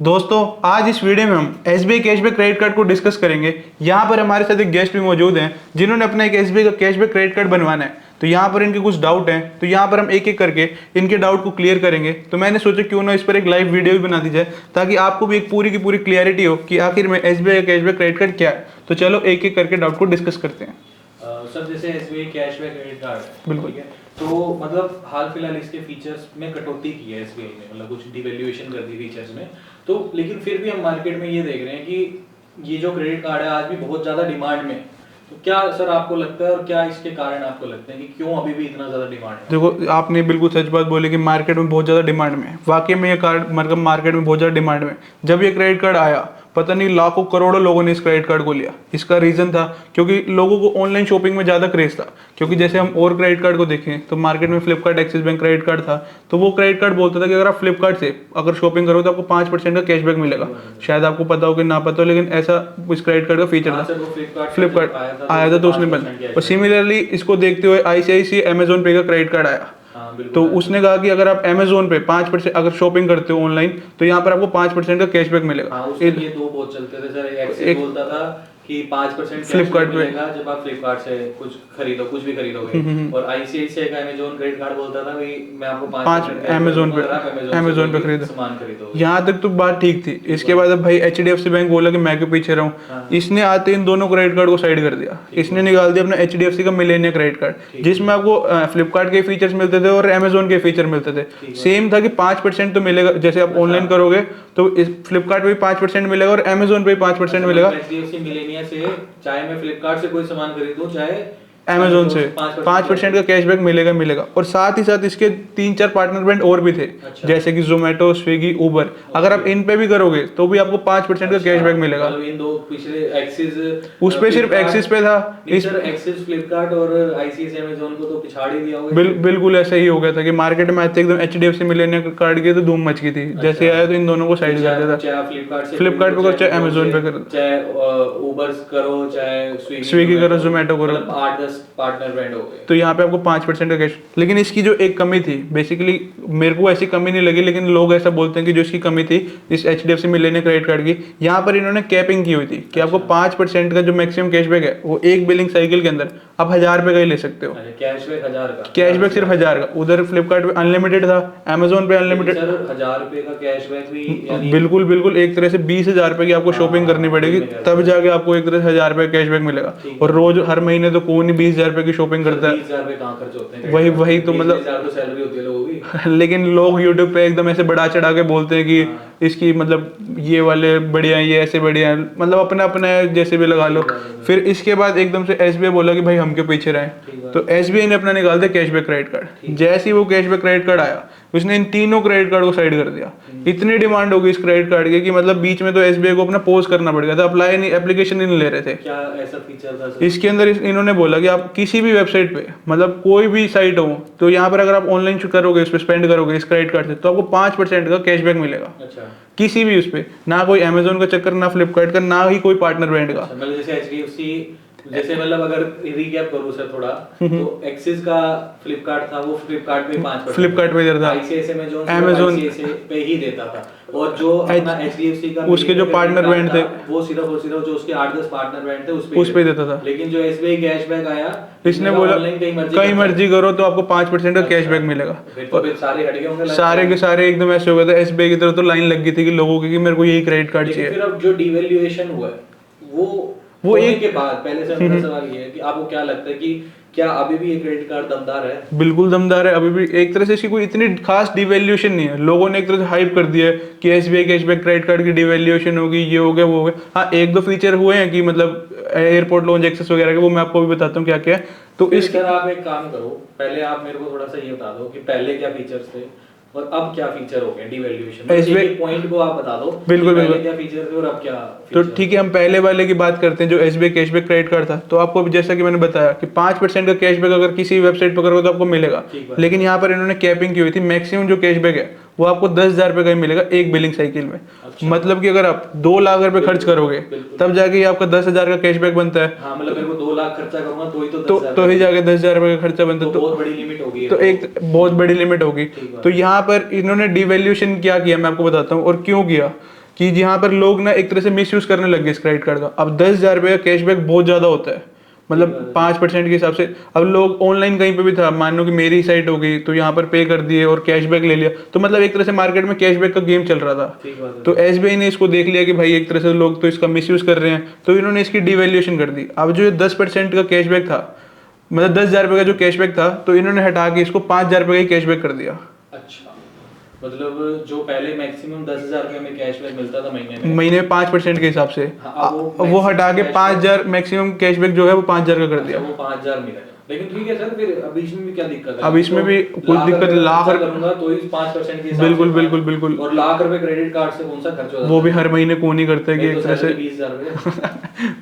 दोस्तों आज इस वीडियो में हम एसबीआई कैशबैक क्रेडिट कार्ड को डिस्कस करेंगे। यहाँ पर हमारे साथ एक गेस्ट भी मौजूद हैं जिन्होंने अपना एक एसबीआई का कैशबैक क्रेडिट कार्ड बनवाना है। तो यहाँ पर इनके कुछ डाउट हैं, तो यहाँ पर हम एक एक करके इनके डाउट को क्लियर करेंगे। तो मैंने सोचा क्यों ना इस पर एक लाइव वीडियो भी बना दी जाए ताकि आपको भी एक पूरी की पूरी क्लियरिटी हो कि आखिर में एसबीआई का कैशबैक क्रेडिट कार्ड क्या है। तो चलो एक एक करके डाउट को डिस्कस करते हैं। सर जैसे एसबीआई कैशबैक क्रेडिट कार्ड है, बिल्कुल। ठीक है, तो मतलब हाल फिलहाल इसके फीचर्स में कटौती की है एसबीआई ने, मतलब कुछ डिवैल्यूएशन कर दी फीचर्स में। तो लेकिन फिर भी हम मार्केट में ये देख रहे हैं कि ये जो क्रेडिट कार्ड है आज भी बहुत ज़्यादा डिमांड में। तो क्या सर आपको लगता है और क्या इसके कारण आपको लगता है कि क्यों अभी भी इतना ज़्यादा डिमांड है? देखो आपने बिल्कुल सच बात बोली कि मार्केट में बहुत ज़्यादा डिमांड में है। वाकई में ये कार्ड मतलब मार्केट में बहुत ज़्यादा डिमांड में। जब ये क्रेडिट कार्ड आया पता नहीं लाखों करोड़ों लोगों ने इस क्रेडिट कार्ड को लिया। इसका रीज़न था क्योंकि लोगों को ऑनलाइन शॉपिंग में ज़्यादा क्रेज था। क्योंकि जैसे हम और क्रेडिट कार्ड को देखें तो मार्केट में Flipkart axis bank credit card था, तो वो क्रेडिट कार्ड बोलता था कि अगर आप फ्लिपकार्ट से अगर शॉपिंग करोगे तो आपको 5% का कैशबैक मिलेगा। शायद आपको पता हो कि ना पता हो, लेकिन ऐसा इस क्रेडिट कार्ड का फीचर था। फ्लिपकार्ट आया था तो उसने बना। और सिमिलरली इसको देखते हुए आईसीआईसीआई अमेजोन पे का क्रेडिट कार्ड आया। तो उसने कहा कि अगर आप अमेजोन पे 5% अगर शॉपिंग करते हो ऑनलाइन तो यहाँ पर आपको 5% का कैशबैक मिलेगा। ये दो बहुत चलते थे सर। एक बोलता था कि 5% फ्लिपकार्ट पे जब आप फ्लिपकार्ट से कुछ भी खरीदोगे, और आईसीआईसीआई का अमेजोन क्रेडिट कार्ड बोलता था भाई मैं आपको 5% अमेजोन पे खरीदो सामान खरीदो। यहाँ तक तो बात ठीक थी। इसके बाद अब भाई एचडीएफसी बैंक बोला कि मैं क्यों पीछे रहूं। इसने आते इन दोनों क्रेडिट कार्ड को साइड कर दिया। इसने निकाल दिया अपना एचडीएफसी का मिलेनिया क्रेडिट कार्ड जिसमें आपको फ्लिपकार्ट के फीचर्स मिलते थे और अमेजोन के फीचर मिलते थे। सेम था कि 5% तो मिलेगा। जैसे आप ऑनलाइन करोगे तो फ्लिपकार्ट पे 5% मिलेगा और अमेजोन पे 5% मिलेगा। एचडीएफसी मिलेनिया से चाहे मैं फ्लिपकार्ट से कोई सामान खरीदूं चाहे अमेजोन से 5% का कैशबैक मिलेगा। और साथ ही साथ इसके 3-4 पार्टनर ब्रांड और भी थे। अच्छा। जैसे कि जोमेटो, स्विगी, उबर। अगर आप इन पे भी करोगे तो भी आपको 5% का कैशबैक मिलेगा। इन दो पिछले एक्सिस उस पे सिर्फ एक्सिस पे था। एक्सिस फ्लिपकार्ट और आईसीआईसीआई अमेजोन को तो पिछाड़ ही दिया होगा। बिल्कुल ऐसा ही हो गया था कि मार्केट में आते एकदम एचडीएफसी मिलेनिया कार्ड की तो धूम मच गई थी। जैसे आया तो इन दोनों को साइड कर दिया था। फ्लिपकार्ट पे करो चाहे अमेजोन पे करो, चाहे उबर करो चाहे स्विगी करो, जोमेटो करो, 8-10 पार्टनर ब्रांड हो गए। तो यहाँ पे आपको 5% का कैश। लेकिन इसकी जो एक कमी थी, बेसिकली मेरे को ऐसी कमी नहीं लगी, लेकिन लोग ऐसा बोलते हैं कि जो इसकी कमी थी इस एचडीएफसी मिलेनिया क्रेडिट कार्ड की, यहाँ पर इन्होंने कैपिंग की हुई थी कि आपको 5% का जो मैक्सिमम कैशबैक है वो एक बिलिंग साइकिल के अंदर आप 1000 रुपए का ही ले सकते हो। कैशबैक 1000 का, कैशबैक सिर्फ 1000 का। उधर फ्लिपकार्ट पे अनलिमिटेड था, अमेजोन पे अनलिमिटेड। 1000 रुपए का कैशबैक भी बिल्कुल एक तरह से 20,000 रुपए की आपको शॉपिंग करनी पड़ेगी तब जाके आपको एक तरह से 1000 रुपए कैशबैक मिलेगा। और रोज हर महीने तो कौन ही 20,000 रुपए की शॉपिंग करता है। 20,000 रुपए कहाँ खर्च होते हैं? वही तो मतलब तो सैलरी होती है लोगों की। लेकिन लोग यूट्यूब पे एकदम ऐसे बढ़ा चढ़ा के बोलते हैं कि इसकी मतलब ये वाले बढ़िया है, ये ऐसे बढ़िया है, मतलब अपना अपना जैसे भी लगा लो। फिर इसके बाद एकदम से एसबीआई बोला कि भाई हम क्यों पीछे रहे, तो एसबीआई ने अपना निकाल दिया कैशबैक क्रेडिट कार्ड। जैसे ही वो कैशबैक क्रेडिट कार्ड आया उसने इन तीनों क्रेडिट कार्ड को साइड कर दिया। इतनी डिमांड होगी इस क्रेडिट कार्ड की कि मतलब बीच में तो एसबीआई को अपना पोज करना पड़ गया था। अप्लाई नहीं, एप्लीकेशन नहीं ले रहे थे। क्या ऐसा फीचर था इसके अंदर इन्होंने बोला कि आप किसी भी वेबसाइट पे मतलब कोई भी साइट हो तो यहाँ पर अगर आप ऑनलाइन करोगे, उस पर स्पेंड करोगे इस क्रेडिट कार्ड से तो आपको 5% का कैशबैक मिलेगा। अच्छा। किसी भी उस पे, ना कोई अमेजोन का चक्कर, ना फ्लिपकार्ट का, ना ही कोई पार्टनर ब्रांड का। मतलब जैसे एचडीएफसी, जैसे मतलब अगर रिकैप करूं सर थोड़ा, तो एक्सिस का फ्लिपकार्ट था, वो फ्लिपकार्ट पे 5% फ्लिपकार्ट पे देता था, आईसीआईसीआई अमेजोन पे ही देता था। और जो अपना एचडीएफसी का उसके जो पार्टनर ब्रांड थे वो सिर्फ जो उसके 8-10 पार्टनर ब्रांड थे उस पे देता था। लेकिन जो एसबीआई कैशबैक आया इसने बोला कहीं मर्जी करो तो आपको 5% का कैशबैक मिलेगा। फिर सारे हट गए होंगे, सारे के सारे एकदम ऐसे हो गए थे। एसबीआई की तरफ तो लाइन लग गई थी कि लोगों की कि मेरे को यही क्रेडिट कार्ड चाहिए। फिर अब जो डिवैल्यूएशन हुआ है वो एक के बाद पहले से मेरा सवाल ये है कि आपको क्या लगता है कि क्या अभी भी ये क्रेडिट कार्ड दमदार है? बिल्कुल दमदार है अभी भी। एक तरह से इसकी कोई इतनी खास डिवैल्यूएशन नहीं है। लोगों ने एक तरह से हाइप कर दिया है कि एसबीआई कैशबैक क्रेडिट कार्ड की डिवैल्यूएशन होगी, ये हो गया वो हो गया। हाँ, एक दो फीचर हुए हैं कि मतलब एयरपोर्ट लॉन्च एक्सेस वगैरह के, वो मैं आपको भी बताता हूँ क्या क्या है। तो इस तरह आप एक काम करो, पहले आप मेरे को थोड़ा सा ये बता दो कि पहले क्या फीचर्स थे और अब क्या फीचर हो गए डिवैल्यूएशन। एक पॉइंट को आप बता दो। बिल्कुल क्या फीचर थे और अब क्या तो ठीक है, हम पहले वाले की बात करते हैं जो एसबीआई कैशबैक क्रेडिट कार्ड था। तो आपको जैसा कि मैंने बताया कि 5% का कैशबैक अगर किसी वेबसाइट पर करोगे तो आपको मिलेगा। लेकिन यहाँ पर इन्होंने कैपिंग की हुई थी। मैक्सिमम जो कैशबैक है वो आपको 10,000 रुपए का ही मिलेगा एक बिलिंग साइकिल में। अच्छा। मतलब कि अगर आप 2 लाख रुपए खर्च करोगे तब जाके आपका 10,000 का कैशबैक बनता है। हाँ, मतलब मेरे को 2 लाख खर्चा करूंगा तो ही जाके 10,000 रुपए का खर्चा बनता है। तो बहुत बड़ी लिमिट होगी। तो एक बहुत बड़ी लिमिट होगी। तो यहाँ पर इन्होंने डिवैल्यूएशन क्या किया मैं आपको बताता हूँ और क्यों किया। कि यहाँ पर लोग ना एक तरह से मिस यूज़ करने लग गए इस क्रेडिट कार्ड का। अब 10,000 रुपये का कैशबैक बहुत ज़्यादा होता है, मतलब 5% के हिसाब से। अब लोग ऑनलाइन कहीं पे भी था, मान लो कि मेरी साइट हो गई तो यहाँ पर पे कर दिए और कैशबैक ले लिया, तो मतलब एक तरह से मार्केट में कैशबैक का गेम चल रहा था। ठीक बात है। तो एसबीआई ने इसको देख लिया कि भाई एक तरह से लोग तो इसका मिसयूज कर रहे हैं, तो इन्होंने इसकी डिवैल्यूएशन कर दी। अब जो ये 10% का कैशबैक था, मतलब 10,000 रुपये का जो कैशबैक था, तो इन्होंने हटा के इसको 5,000 रुपये का ही कैशबैक कर दिया। अच्छा, मतलब जो पहले मैक्सिमम 10,000 रुपये में कैशबैक मिलता था महीने में 5% के हिसाब से, हाँ, वो हटा के 5,000 मैक्सिमम कैशबैक जो है वो 5,000 का कर अच्छा, दिया। वो 5,000 मिला। लेकिन ठीक है सर, फिर अब इसमें भी क्या दिक्कत है? अब इसमें भी कुछ दिक्कत, लाख करूंगा तो ही 5% के हिसाब बिल्कुल से बिल्कुल बिल्कुल। और लाख रुपए क्रेडिट कार्ड से कौन सा खर्च होता है? वो भी हर महीने कौन ही करता है कि एक तरह से 20,000 रुपए।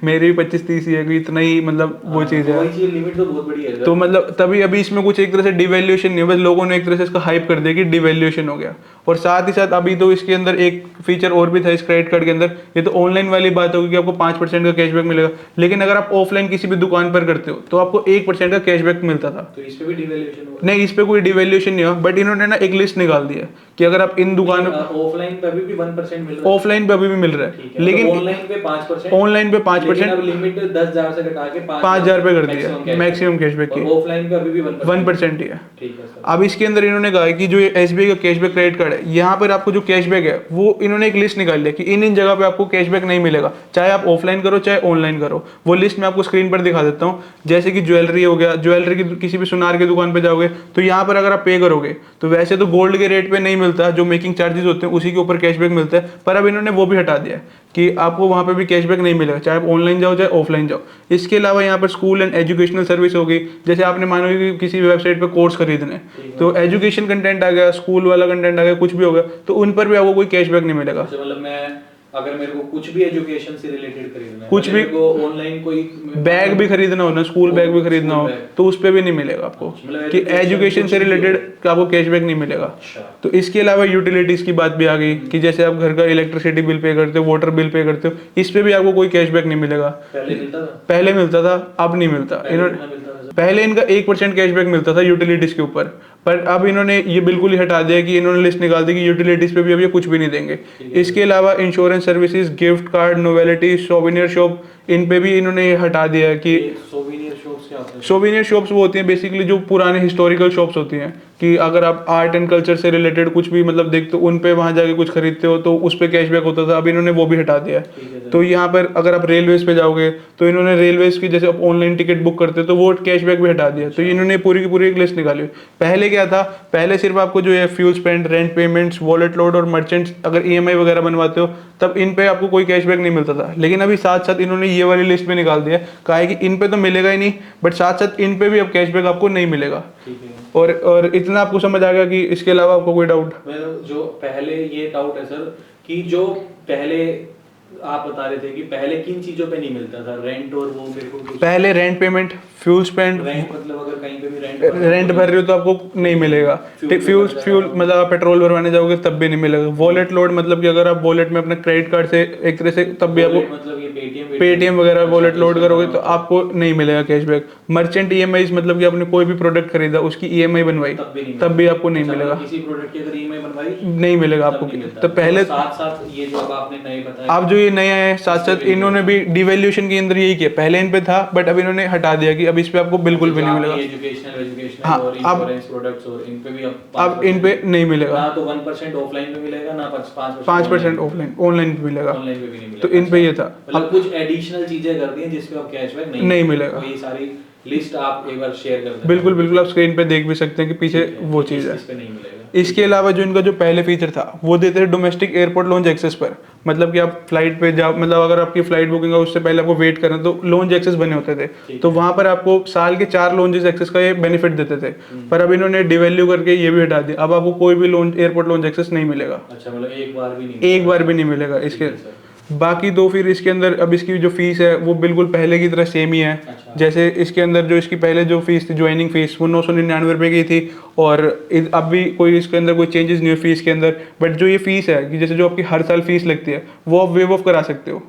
मेरी भी 25-30 ही है कि इतना ही, मतलब वो चीज़ है। वही चीज, लिमिट तो बहुत बड़ी है सर। तो मतलब तभी अभी इसमें कुछ एक तरह से डिवैल्यूएशन नहीं है, बस लोगों ने एक तरह से इसका हाइप कर दिया कि डिवैल्यूएशन हो गया। और साथ ही साथ अभी तो इसके अंदर एक फीचर और भी था इस क्रेडिट कार्ड के अंदर। ये तो ऑनलाइन वाली बात होगी कि आपको 5% का कैशबैक मिलेगा, लेकिन अगर आप ऑफलाइन किसी भी दुकान पर करते हो तो आपको 1% का कैशबैक मिलता था। तो इस पे भी डिवैल्यूएशन हुआ? नहीं, इस पे कोई डिवैल्यूएशन नहीं हुआ, बट इन्होंने ना एक लिस्ट निकाल दी है कि अगर आप इन दुकानों, ऑफलाइन पे अभी भी 1% मिल रहा है? ऑफलाइन पे अभी भी मिल रहा है, लेकिन ऑनलाइन पे 5%, ऑनलाइन पे 5%, लिमिट 10,000 से घटा के 5,000 रुपये कर दिया मैक्सिमम कैशबैक की। ऑफलाइन पे अभी भी 1% ही है। ठीक है सर। अब इसके अंदर इन्होंने कहा है कि जो ये एसबीआई का कैशबैक क्रेडिट कार्ड है, यहाँ पर आपको जो कैशबैक है वो इन्होंने एक लिस्ट निकाल लिया कि इन जगह पे आपको कैशबैक नहीं मिलेगा, चाहे आप ऑफलाइन करो चाहे ऑनलाइन करो। वो लिस्ट मैं आपको स्क्रीन पर दिखा देता हूँ। जैसे कि ज्वेलरी हो गया, ज्वेलरी की किसी भी सुनार की दुकान पे जाओगे तो यहाँ पर अगर आप पे करोगे तो वैसे तो गोल्ड के रेट पे नहीं मिलता, जो मेकिंग चार्जेस होते हैं उसी के ऊपर कैशबैक मिलता है, पर अब इन्होंने वो भी हटा दिया है कि आपको वहाँ पे भी कैशबैक नहीं मिलेगा, चाहे आप ऑनलाइन जाओ चाहे ऑफलाइन जाओ। इसके अलावा यहाँ पर स्कूल एंड एजुकेशनल सर्विस होगी, जैसे आपने मानो कि किसी भी वेबसाइट पे कोर्स खरीदने, तो एजुकेशन कंटेंट आ गया, स्कूल वाला कंटेंट आ गया, कुछ भी हो गया, तो उन पर भी आपको कोई कैशबैक नहीं मिलेगा। मतलब मैं अगर मेरे को कुछ भी एजुकेशन से रिलेटेड खरीदना है, कुछ भी, मेरे को ऑनलाइन कोई बैग भी खरीदना हो ना, स्कूल बैग भी खरीदना हो, तो उस पे भी नहीं मिलेगा आपको कि एजुकेशन से रिलेटेड आपको कैशबैक नहीं मिलेगा। तो इसके अलावा यूटिलिटीज की बात भी आ गई कि जैसे आप घर का इलेक्ट्रिसिटी बिल पे करते हो, वाटर बिल पे करते हो, इस पे भी आपको कोई कैशबैक नहीं मिलेगा। पहले मिलता था, अब नहीं मिलता। पहले इनका 1% कैशबैक मिलता था यूटिलिटीज के ऊपर, पर अब इन्होंने ये बिल्कुल ही हटा दिया कि इन्होंने लिस्ट निकाल दी कि यूटिलिटीज पे भी अब ये कुछ भी नहीं देंगे। इसके अलावा insurance services, gift card, novelty, souvenir shop, इन पे भी इन्होंने ये हटा दिया है कि सोवेनियर शॉप्स वो होती हैं बेसिकली जो पुराने हिस्टोरिकल शॉप्स होती हैं, कि अगर आप आर्ट एंड कल्चर से रिलेटेड कुछ भी मतलब देखते हो, उन पे वहाँ जाके कुछ खरीदते हो तो उस पे कैशबैक होता था, अब इन्होंने वो भी हटा दिया है। तो यहाँ पर अगर आप रेलवेज पे जाओगे तो इन्होंने रेलवेज की, जैसे आप ऑनलाइन टिकट बुक करते हो तो वो कैशबैक भी हटा दिया। तो इन्होंने पूरी की पूरी एक लिस्ट निकाली। पहले क्या था, पहले सिर्फ आपको जो है fuel spend, rent payments, wallet load और मर्चेंट्स, अगर ईएमआई वगैरह बनवाते हो तब इन पे आपको कोई कैशबैक नहीं मिलता था। लेकिन अभी साथ साथ इन्होंने ये वाली लिस्ट में निकाल दिया, कहा है कि इन पे तो मिलेगा ही नहीं, बट साथ साथ इन पे भी अब कैशबैक आपको नहीं मिलेगा। और इतना आपको समझ आ गया कि इसके अलावा आपको कोई डाउट? जो पहले ये डाउट है सर कि जो पहले आप बता रहे थे कि पहले किन चीजों पे नहीं मिलता था, रेंट और वो मेरे को पहले रेंट पेमेंट, फ्यूल स्पेंड, मतलब अगर कहीं पे भी रेंट भर रहे हो तो आपको नहीं मिलेगा। फ्यूल मतलब आप पेट्रोल भरवाने जाओगे तब भी नहीं मिलेगा। वॉलेट लोड मतलब कि अगर आप वॉलेट में अपने क्रेडिट कार्ड से एक तरह से तब भी आपको मतलब ये पेटीएम वगैरह वॉलेट लोड करोगे तो आपको नहीं मिलेगा कैशबैक। मर्चेंट ईएमआई मतलब कि आपने कोई भी प्रोडक्ट खरीदा, उसकी ईएमआई बनवाई, तब भी आपको नहीं मिलेगा। किसी प्रोडक्ट की अगर ईएमआई बनवाई नहीं मिलेगा आपको। तो पहले साथ साथ ये जो आपने नए बताया, अब जो ये नया है साथ साथ इन्होंने भी डिवैल्यूएशन के अंदर यही किया। पहले इन पे था बट अब इन्होंने हटा दिया कि अब इस पे आपको बिल्कुल भी नहीं मिलेगा। हाँ, और इंश्योरेंस प्रोडक्ट्स और इन पे भी अब इन पे नहीं मिलेगा। ना तो 1% ऑफलाइन पे मिलेगा, ना 5% ऑफलाइन, ऑनलाइन पे मिलेगा। ऑनलाइन पे भी नहीं मिलेगा। तो इन पे ये था। मतलब कुछ एडिशनल चीजें कर दी हैं जिस पे आप कैशबैक नहीं मिलेगा। तो ये सारी लिस्ट आप एक बार शेयर कर दें। बिल्कुल बिल्कुल, आप स्क्रीन पे देख भी सकते हैं कि पीछे वो चीज़ है। इस पे नहीं मिलेगा। इसके अलावा जो इनका जो पहले फीचर था वो देते हैं डोमेस्टिक एयरपोर्ट लॉन्च एक्सेस पर, मतलब कि आप फ्लाइट पे जाओ, मतलब अगर आपकी फ्लाइट बुकिंग है उससे पहले आपको वेट करना, तो लॉन्च एक्सेस बने होते थे, तो वहां पर आपको साल के 4 लॉन्चेस एक्सेस का ये बेनिफिट देते थे। पर अब इन्होंने डिवैल्यू करके ये भी हटा दिया, अब आपको कोई भी लॉन्च एयरपोर्ट लॉन्च एक्सेस नहीं मिलेगा। अच्छा, मतलब एक बार भी नहीं मिलेगा इसके। बाकी दो फिर इसके अंदर अब इसकी जो फीस है वो बिल्कुल पहले की तरह सेम ही है। अच्छा। जैसे इसके अंदर जो इसकी पहले जो फीस थी, ज्वाइनिंग फीस, वो 999 रुपये की थी, और अब भी कोई इसके अंदर कोई चेंजेस नहीं है फीस के अंदर। बट जो ये फीस है कि जैसे जो आपकी हर साल फीस लगती है वो आप वेव ऑफ करा सकते हो।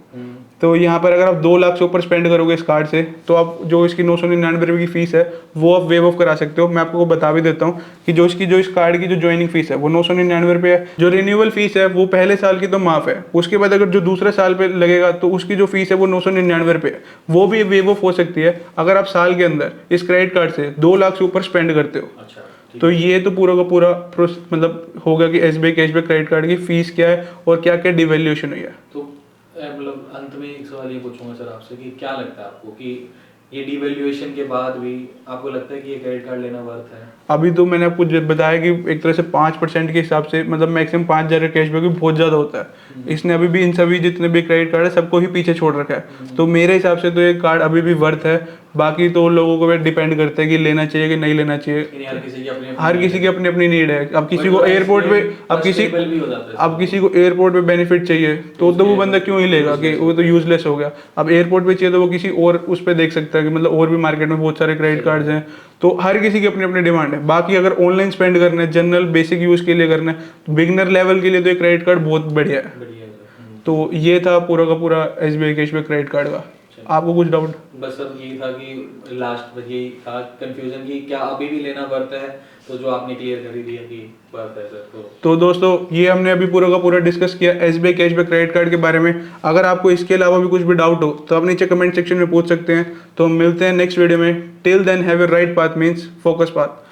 तो यहाँ पर अगर आप 2 लाख से ऊपर स्पेंड करोगे इस कार्ड से, तो आप जो इसकी 999 रुपये की फ़ीस है वो आप वेव ऑफ करा सकते हो। मैं आपको बता भी देता हूँ कि जो इस कार्ड की जो ज्वाइनिंग फीस है वो 999 रुपये है। जो रिन्यूअल फीस है वो पहले साल की तो माफ़ है, उसके बाद अगर जो दूसरे साल पे लगेगा तो उसकी जो फीस है वो 999 रुपये है, वो भी वेव ऑफ हो सकती है अगर आप साल के अंदर इस क्रेडिट कार्ड से 2 लाख से ऊपर स्पेंड करते हो। अच्छा, ठीक तो ये तो पूरा का पूरा मतलब होगा कि एसबीआई कैशबैक क्रेडिट कार्ड की फीस क्या है और क्या क्या डिवैल्यूएशन हुई है। तो मतलब अंत में एक सवाल ये पूछूंगा सर आपसे कि क्या लगता है आपको कि ये डिवैल्यूएशन के बाद भी आपको लगता है कि ये क्रेडिट कार्ड लेना वर्थ है? अभी तो मैंने आपको बताया कि एक तरह से 5% के हिसाब से मतलब मैक्सिमम 5,000 कैशबैक भी बहुत ज़्यादा होता है। इसने अभी भी इन सभी जितने भी क्रेडिट कार्ड है सबको ही पीछे छोड़ रखा है। तो मेरे हिसाब से तो ये कार्ड अभी भी वर्थ है। बाकी तो लोगों को डिपेंड करता है कि लेना चाहिए कि नहीं लेना चाहिए। यानी हर किसी की अपनी हर किसी की अपनी अपनी नीड है। अब किसी But को price एयरपोर्ट पे अब किसी trustable भी हो जाता है अब किसी को एयरपोर्ट पे बेनिफिट चाहिए तो वो बंदा क्यों ही लेगा कि वो तो यूजलेस हो गया। अब एयरपोर्ट पे चाहिए तो वो किसी और उस पर देख सकता है कि मतलब और भी मार्केट में बहुत सारे क्रेडिट कार्ड्स हैं। तो हर किसी की अपनी अपनी डिमांड है। बाकी अगर ऑनलाइन स्पेंड करना है, जनरल बेसिक यूज़ के लिए करना है, तो बिगनर लेवल के लिए तो ये क्रेडिट कार्ड बहुत बढ़िया है। बढ़िया है। तो ये था पूरा का पूरा एसबीआई कैशबैक क्रेडिट कार्ड का। आपको कुछ डाउट? बस सब यही था कि लास्ट बस यही था कंफ्यूजन कि क्या अभी भी लेना वर्थ है, तो जो आपने क्लियर कर ही दिया कि वर्थ है सर। तो दोस्तों ये हमने अभी पूरा का पूरा डिस्कस किया एसबीआई कैशबैक क्रेडिट कार्ड के बारे में। अगर आपको इसके अलावा भी कुछ भी डाउट हो तो आप नीचे कमेंट सेक्शन में पूछ सकते हैं। तो हम मिलते हैं नेक्स्ट वीडियो में। Till then have a right path means focus path.